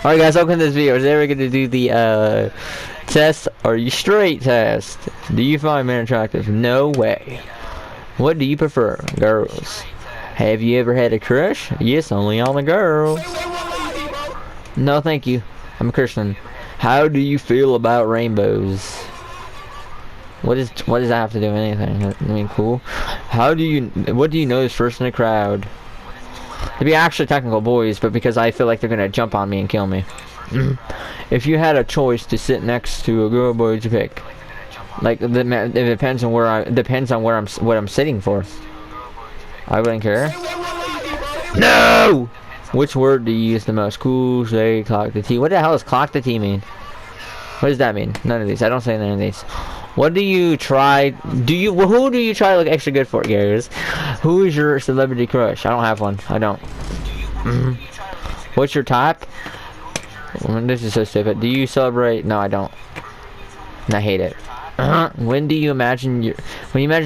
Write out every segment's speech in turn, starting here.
Alright guys, welcome to this video. Today we're gonna do the test. Are you straight test? Do you find men attractive? No way. What do you prefer? Girls. Have you ever had a crush? Yes, only on the girls. No thank you. I'm a Christian. How do you feel about rainbows? What does that have to do with anything? I mean, cool. What do you notice first in a crowd? To be actually technical, boys, but because I feel like they're gonna jump on me and kill me. If you had a choice to sit next to a girl, boy, would you pick? Like, it depends on what I'm sitting for. I wouldn't care. No! Which word do you use the most? Cool, say, clock the T. What the hell does clock the T mean? What does that mean? None of these. I don't say none of these. What do you try? Who do you try to look extra good for, Garrus? Who is your celebrity crush? I don't have one. I don't. What's your type? This is so stupid. Do you celebrate? No, I don't. I hate it. When you imagine your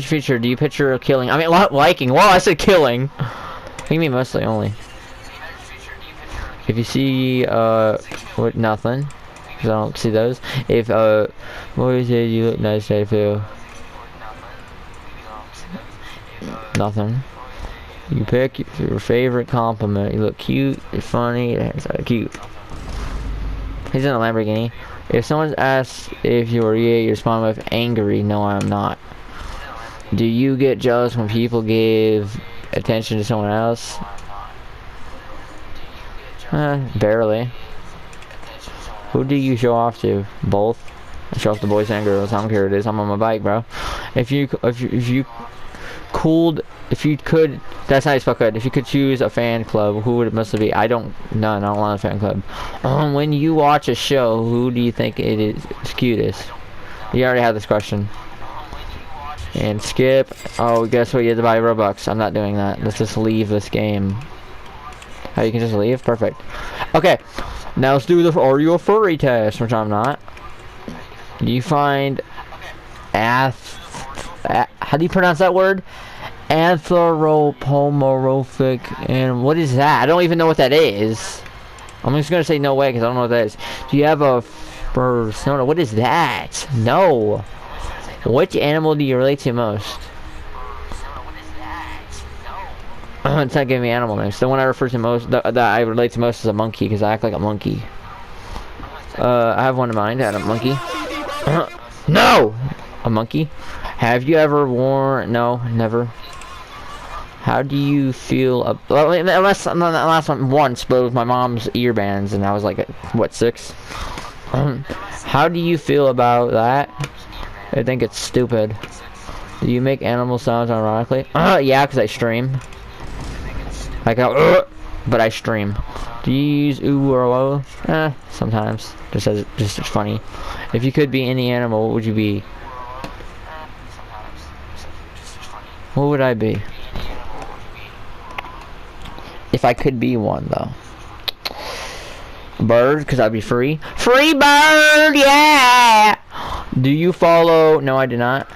future, do you picture killing? I mean, liking. Well, I said killing. What do you mean mostly only? If you see, what, nothing. I don't see those. If what is it? You look nice. I feel nothing. You pick your favorite compliment. You look cute. You're funny. That's cute. He's in a Lamborghini. If someone asks if you are you respond with angry. No, I'm not. Do you get jealous when people give attention to someone else? Barely. Who do you show off to? Both. I show off to boys and girls. I don't care what it is. I'm on my bike, bro. If you could, that's how you spell could. If you could choose a fan club, who would it mostly be? I don't want a fan club. When you watch a show, who do you think it is cutest? You already had this question. And skip. Oh, guess what? You have to buy Robux. I'm not doing that. Let's just leave this game. Oh, you can just leave? Perfect. Okay. Now let's do the are you a furry test, which I'm not. Do you find how do you pronounce that word? Anthropomorphic, and what is that? I don't even know what that is. I'm just gonna say no way because I don't know what that is. Do you have a fur? No, what is that? No. Which animal do you relate to most? It's not giving me animal names. The one I refer to most, that I relate to most, is a monkey because I act like a monkey. I have one in mind. I had a monkey. No, a monkey. Have you ever worn? No, never. How do you feel? Unless the last one once, but with my mom's earbands, and I was like, what, 6? How do you feel about that? I think it's stupid. Do you make animal sounds ironically? Yeah, because I stream. I go, but I stream. Do you use ooh or oh? Sometimes. Just it's funny. If you could be any animal, what would you be? What would I be? If I could be one, though. Bird, because I'd be free. Free bird, yeah! Do you follow? No, I do not.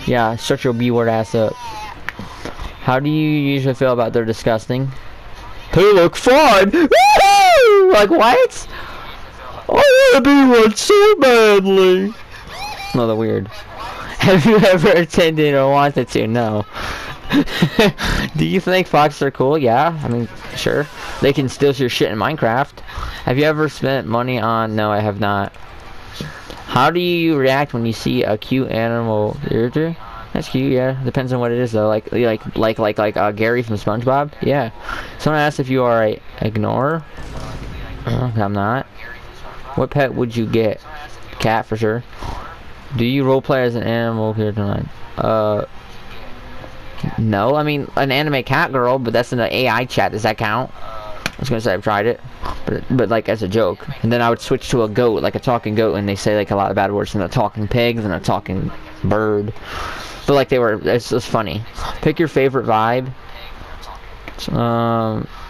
Yeah, shut your B-word ass up. How do you usually feel about they're disgusting? They look fun! Woohoo! Like what? I wanna be one so badly! No, they're weird. Have you ever attended or wanted to? No. Do you think foxes are cool? Yeah, I mean, sure. They can steal your shit in Minecraft. Have you ever spent money on? No, I have not. How do you react when you see a cute animal? That's cute, yeah. Depends on what it is, though. Like Gary from SpongeBob. Yeah. Someone asked if you are a ignorer. I'm not. What pet would you get? Cat for sure. Do you roleplay as an animal here tonight? No. I mean, an anime cat girl, but that's in the AI chat. Does that count? I was gonna say I've tried it, but like as a joke. And then I would switch to a goat, like a talking goat, and they say like a lot of bad words, and a talking pig, and a talking bird. But like it's just funny. Pick your favorite vibe.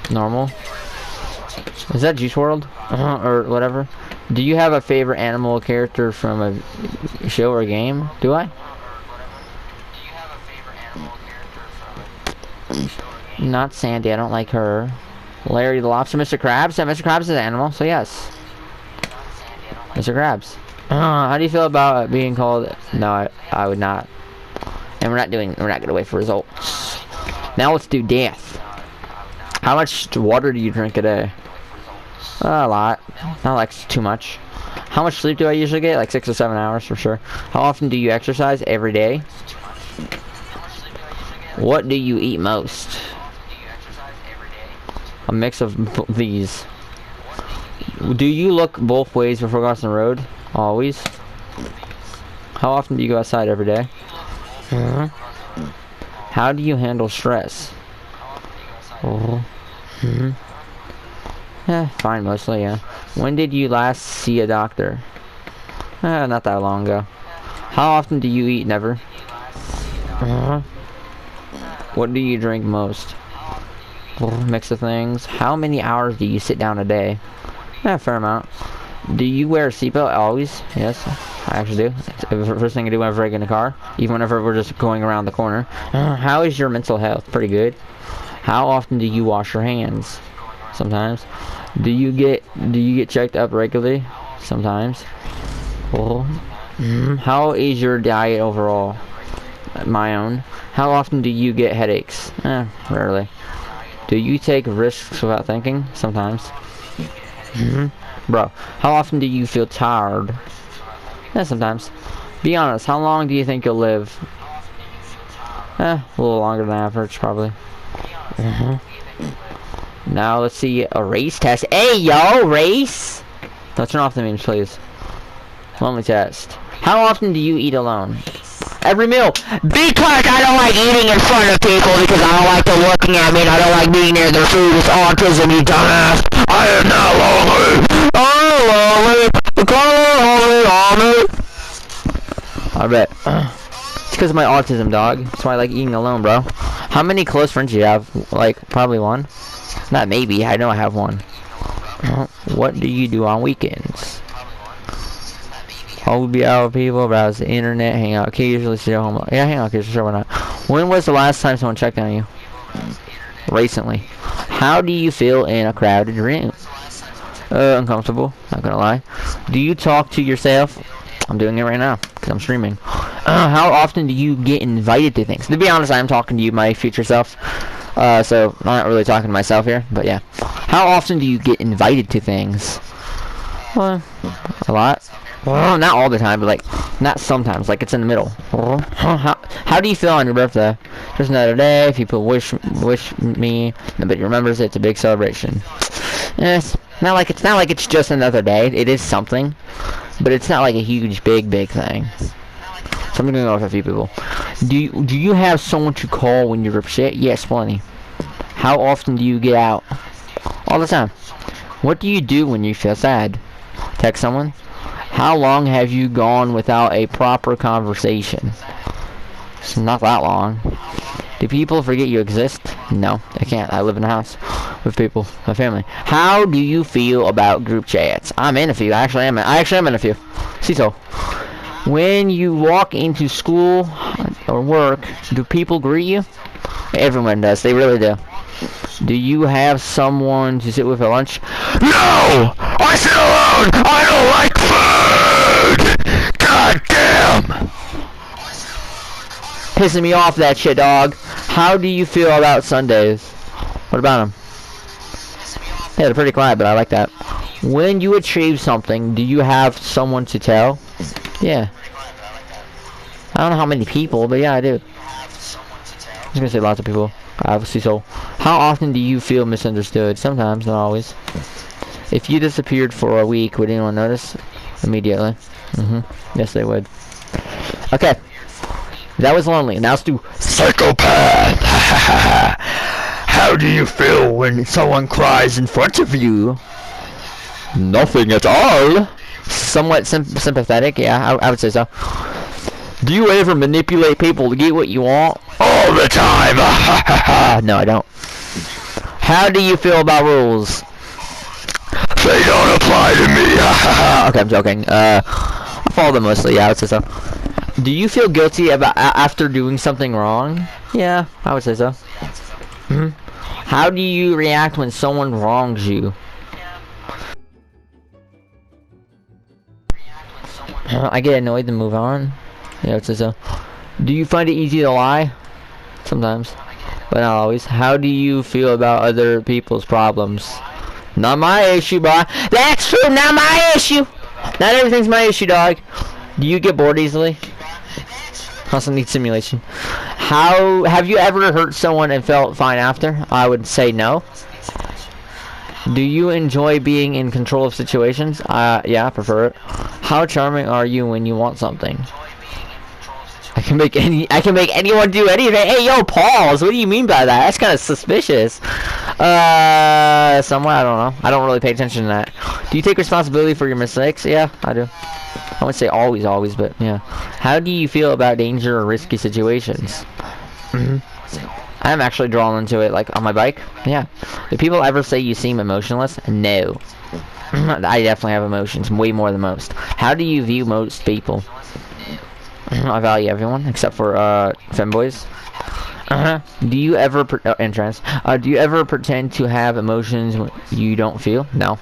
Normal. Is that Juice WRLD? Or whatever. Do you have a favorite animal character from a show or game? Do I? Not Sandy. I don't like her. Larry the Lobster, Mr. Krabs. Yeah, Mr. Krabs is an animal, so yes. Mr. Krabs. How do you feel about being called? No, I would not. And we're not gonna wait for results. Now let's do death. How much water do you drink a day? A lot. Not like too much. How much sleep do I usually get? Like 6 or 7 hours for sure. How often do you exercise? Every day. What do you eat most? A mix of these. Do you look both ways before crossing the road? Always. How often do you go outside? Every day. How do you handle stress? Yeah, fine mostly, yeah. When did you last see a doctor? Not that long ago. How often do you eat? Never. What do you drink most? Mix of things. How many hours do you sit down a day? Yeah, fair amount. Do you wear a seatbelt? Always. Yes, I actually do. It's the first thing I do whenever I get in the car. Even whenever we're just going around the corner. How is your mental health? Pretty good. How often do you wash your hands? Sometimes. Do you get checked up regularly? Sometimes. How is your diet overall? My own. How often do you get headaches? Rarely. Do you take risks without thinking? Sometimes. Bro, how often do you feel tired? Yeah, sometimes. Be honest, how long do you think you'll live? A little longer than average, probably. Now let's see a race test. Hey, yo, race! Don't turn off the memes, please. Lonely test. How often do you eat alone? Every meal. Because I don't like eating in front of people, because I don't like them looking at me, and I don't like being near their food. It's autism, you dumbass. I am not lonely. I'm lonely. I bet. It's because of my autism, dog. That's why I like eating alone, bro. How many close friends do you have? Like, probably one? Not maybe. I know I have one. What do you do on weekends? I'll be out with people, browse the internet, hang out occasionally, stay home. Yeah, hang out occasionally, sure, why not? When was the last time someone checked on you? Recently. How do you feel in a crowded room? Uncomfortable, not gonna lie. Do you talk to yourself? I'm doing it right now, because I'm streaming. How often do you get invited to things? To be honest, I am talking to you, my future self. So, I'm not really talking to myself here, but yeah. How often do you get invited to things? Well, a lot. Well, not all the time, but like, not sometimes, like it's in the middle. How do you feel on your birthday? Just another day, people wish me, nobody remembers it, it's a big celebration. It's not like it's just another day, it is something, but it's not like a huge, big thing. So I'm gonna go with a few people. Do you have someone to call when you're upset? Yes, plenty. How often do you get out? All the time. What do you do when you feel sad? Text someone? How long have you gone without a proper conversation? It's not that long. Do people forget you exist? No, I can't. I live in a house with people, my family. How do you feel about group chats? I'm in a few. I actually am in a few. Cecil. When you walk into school or work, do people greet you? Everyone does. They really do. Do you have someone to sit with at lunch? No! I sit alone! I don't like food! God damn! Pissing me off, that shit, dog. How do you feel about Sundays? What about them? Yeah, they're pretty quiet, but I like that. When you achieve something, do you have someone to tell? Yeah. I don't know how many people, but yeah, I do. I'm just gonna say lots of people. Obviously, so. How often do you feel misunderstood? Sometimes, not always. If you disappeared for a week, would anyone notice? Immediately. Yes, they would. Okay. That was lonely. Now let's do psychopath. How do you feel when someone cries in front of you? Nothing at all. Somewhat sympathetic, yeah, I would say so. Do you ever manipulate people to get what you want? All the time! No, I don't. How do you feel about rules? They don't apply to me! Okay, I'm joking. I follow them mostly, yeah, I would say so. Do you feel guilty about after doing something wrong? Yeah, I would say so. How do you react when someone wrongs you? I get annoyed and move on. Yeah, it's so. Do you find it easy to lie? Sometimes, but not always. How do you feel about other people's problems? Not my issue, boy. That's true, not my issue. Not everything's my issue, dog. Do you get bored easily? Also need simulation. How have you ever hurt someone and felt fine after? I would say no. Do you enjoy being in control of situations? Yeah, I prefer it. How charming are you when you want something? I can make anyone do anything. Hey, yo, pause. What do you mean by that? That's kind of suspicious. Somewhat, I don't know. I don't really pay attention to that. Do you take responsibility for your mistakes? Yeah, I do. I wouldn't say always, but yeah. How do you feel about danger or risky situations? I'm actually drawn into it, like on my bike. Yeah. Do people ever say you seem emotionless? No. I definitely have emotions, way more than most. How do you view most people? I value everyone except for femboys. Do you ever do you ever pretend to have emotions you don't feel? No.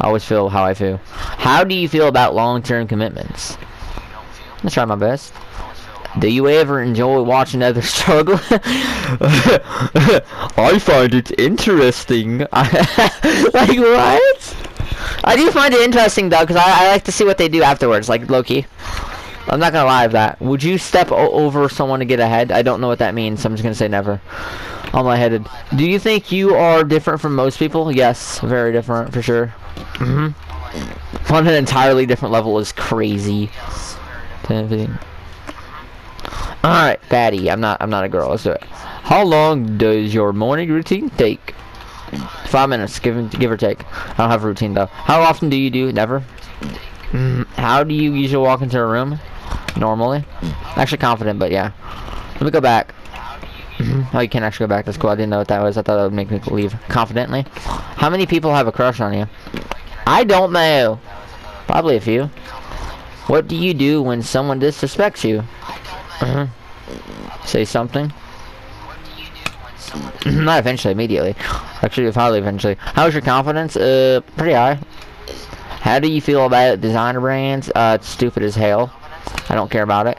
I always feel how I feel. How do you feel about long-term commitments? I'll try my best. Do you ever enjoy watching others struggle? I find it interesting. Like what? I do find it interesting though, because I like to see what they do afterwards, like Loki. I'm not gonna lie with that. Would you step over someone to get ahead? I don't know what that means, so I'm just gonna say never. I'm lightheaded. Do you think you are different from most people? Yes, very different for sure. On an entirely different level is crazy. Alright, Patty. I'm not a girl. Let's do it. How long does your morning routine take? 5 minutes, give or take. I don't have a routine though. How often do you do? Never. How do you usually walk into a room? Normally. Actually confident, but yeah. Let me go back. Oh, you can't actually go back. That's cool. I didn't know what that was. I thought that would make me leave confidently. How many people have a crush on you? I don't know. Probably a few. What do you do when someone disrespects you? Say something. Not eventually, immediately. Actually, probably eventually. How's your confidence? Pretty high. How do you feel about designer brands? It's stupid as hell. I don't care about it.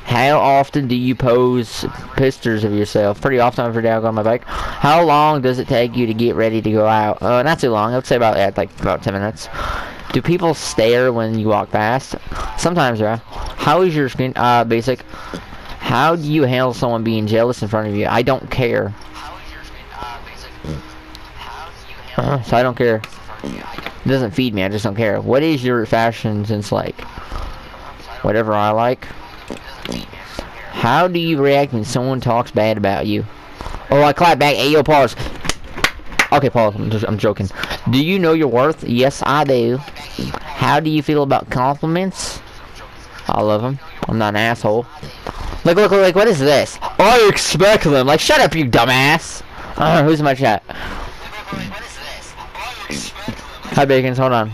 How often do you pose pictures of yourself? Pretty often. Every day I go on my bike. How long does it take you to get ready to go out? Not too long. I would say about about 10 minutes. Do people stare when you walk past? Sometimes, yeah. How is your screen? Basic. How do you handle someone being jealous in front of you? I don't care. So I don't care. It doesn't feed me. I just don't care. What is your fashion sense like? Whatever I like. How do you react when someone talks bad about you? Oh, I clap back. Hey, yo, pause. Okay, pause. I'm joking. Do you know your worth? Yes, I do. How do you feel about compliments? I love them. I'm not an asshole. Look, what is this? I expect them. Like, shut up, you dumbass. Who's in my chat? Hi, Bacons. Hold on.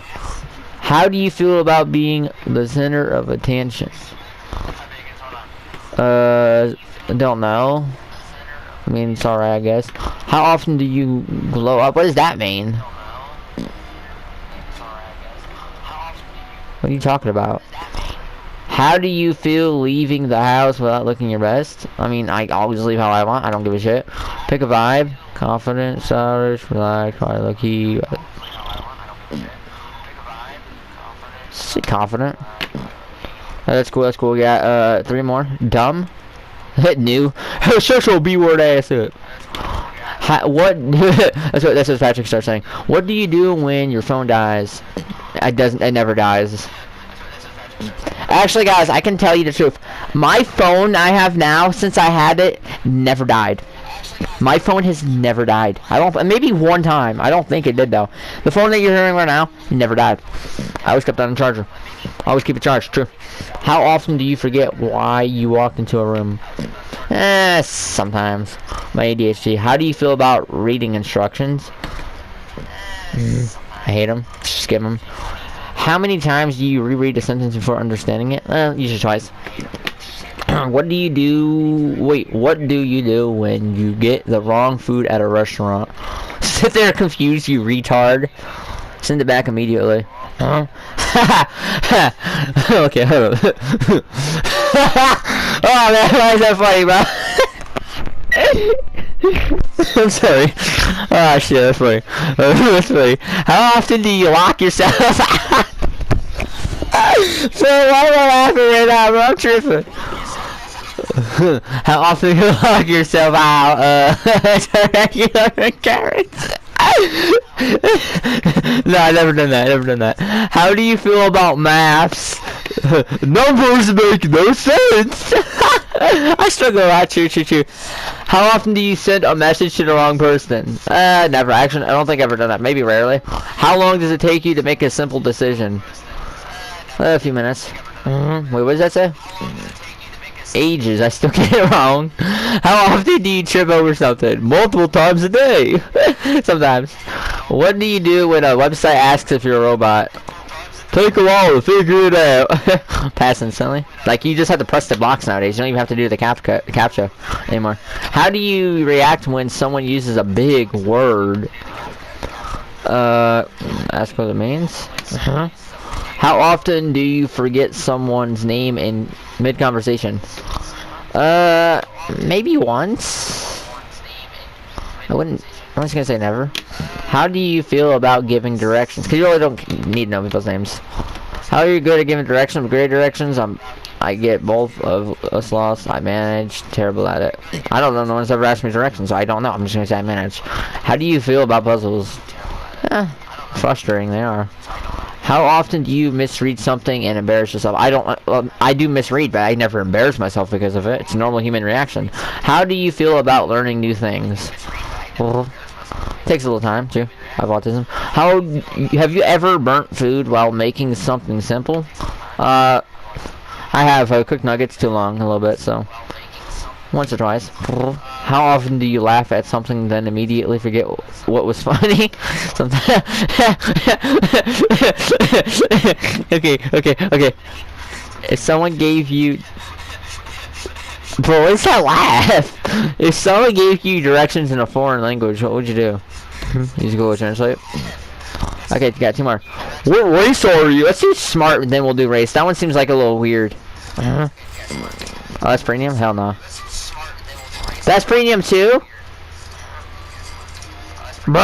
How do you feel about being the center of attention? Don't know. I mean, it's alright, I guess. How often do you glow up? What does that mean? What are you talking about? How do you feel leaving the house without looking your best? I mean, I always leave how I want. I don't give a shit. Pick a vibe. Confident, stylish, relaxed, high, low-key. Confident. That's cool. That's cool. We got 3 more. Dumb. New. Social B-word ass up. What? that's what Patrick starts saying. What do you do when your phone dies? It never dies. Actually, guys, I can tell you the truth. My phone I have now, since I had it, never died. My phone has never died. Maybe one time. I don't think it did though. The phone that you're hearing right now never died. I always kept that on charger. I always keep it charged. True. How often do you forget why you walked into a room? Sometimes. My ADHD. How do you feel about reading instructions? I hate them. Skip them. How many times do you reread a sentence before understanding it? Usually twice. What do you do? Wait, what do you do when you get the wrong food at a restaurant? Sit there confused, you retard. Send it back immediately. Huh? Okay, hold on. Oh man, why is that funny, bro? I'm sorry. Oh shit, that's funny. That's funny. How often do you lock yourself out? So why am I laughing right now, bro? I'm tripping. How often you lock yourself out? Regular carrots. No, I never done that. Never done that. How do you feel about maths? Numbers make no sense. I struggle a lot. True. How often do you send a message to the wrong person? Never. Actually, I don't think I've ever done that. Maybe rarely. How long does it take you to make a simple decision? A few minutes. Wait, what does that say? Ages. I still get it wrong. How often do you trip over something? Multiple times a day. Sometimes. What do you do when a website asks if you're a robot? Take a while to figure it out. Pass instantly. Like, you just have to press the box nowadays. You don't even have to do the captcha anymore. How do you react when someone uses a big word? Ask what it means. How often do you forget someone's name in mid-conversation? Maybe once. I'm just gonna say never. How do you feel about giving directions? Because you really don't need to know people's names. How are you good at giving directions? Great directions? I get both of us lost. I manage. Terrible at it. I don't know. No one's ever asked me directions, so I don't know. I'm just gonna say I manage. How do you feel about puzzles? Frustrating they are. How often do you misread something and embarrass yourself? I do misread, but I never embarrass myself because of it. It's a normal human reaction. How do you feel about learning new things? Well, takes a little time too. I have autism. Have you ever burnt food while making something simple? I have. I cooked nuggets too long, a little bit, so once or twice. How often do you laugh at something then immediately forget what was funny? Okay. If someone gave you... Bro, what's that laugh? If someone gave you directions in a foreign language, what would you do? Use Google Translate. Okay, you got two more. What race are you? Let's do smart, and then we'll do race. That one seems like a little weird. Oh, that's premium? Hell no. That's premium too? Bro!